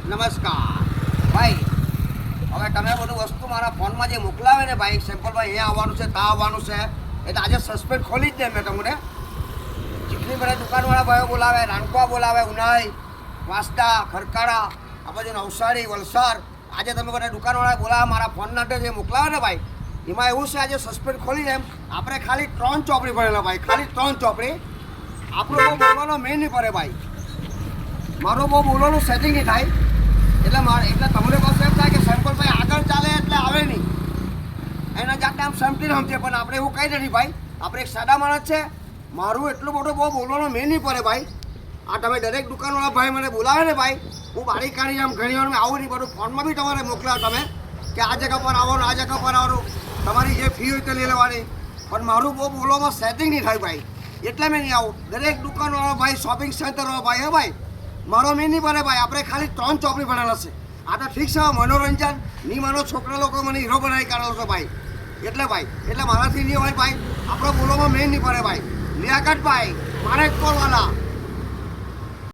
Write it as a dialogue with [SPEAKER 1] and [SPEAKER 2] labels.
[SPEAKER 1] નમસ્કાર ભાઈ. હવે તમે બધું વસ્તુ મારા ફોનમાં જે મોકલાવે ને ભાઈ, સેમ્પલ ભાઈ અહીંયા આવવાનું છે, ત્યાં આવવાનું છે, એટલે આજે સસ્પેન્ડ ખોલી જ દે મેં તમને. જેટલી બધા દુકાનવાળા ભાઈઓ બોલાવે, રાણકવા બોલાવે, ઉનાઈ, વાંસદા, ખરકારા, આ બાજુ નવસારી, વલસાડ, આજે તમે બધા દુકાનવાળા બોલાવે મારા ફોન નાટે જે મોકલાવે ને ભાઈ, એમાં એવું છે આજે સસ્પેન્ડ ખોલી દે. આપણે ખાલી 3 ચોપડી ભરેલા ભાઈ, ખાલી 3 ચોપડી. આપણો બહુ બોલવાનો મેન નહીં પડે ભાઈ, મારો બહુ બોલવાનું સેટિંગ નહીં થાય. એટલે તમને પાસે એમ થાય કે સેમ્પલ ભાઈ આગળ ચાલે એટલે આવે નહીં, એના જાતે આમ સમજીને સમજે, પણ આપણે એવું કંઈ નથી ભાઈ. આપણે એક સાદા માણસ છે, મારું એટલું બધું બહુ બોલવાનો મેં નહીં પડે ભાઈ. આ તમે દરેક દુકાનવાળા ભાઈ મને બોલાવે ને ભાઈ, હું બારી કાઢી આમ ઘણી વાર આવું નહીં, બધું ફોનમાં બી તમારે મોકલાવો તમે કે આ જગ્યા પર આવવાનું, આ જગ્યા પર આવવાનું, તમારી જે ફી હોય તે લઈ લેવાની. પણ મારું બહુ બોલવામાં સેટિંગ નહીં થાય ભાઈ, એટલે મેં નહીં આવું. દરેક દુકાનવાળા ભાઈ, શોપિંગ સેન્ટરવાળા ભાઈ, હે ભાઈ, મારો મેં નહીં પડે ભાઈ. આપણે ખાલી 3 ચોપડી ભણેલા છે. આ તો ઠીક છે, મનોરંજન નહીં માનો, છોકરા લોકો મને હીરો બનાવી કાઢેલો છે ભાઈ. એટલે ભાઈ, એટલે મારાથી નહીં હોય ભાઈ, આપણો બોલોમાં મેન નહીં પડે ભાઈ. લિયાકત ભાઈ, મારે કોલવાલા.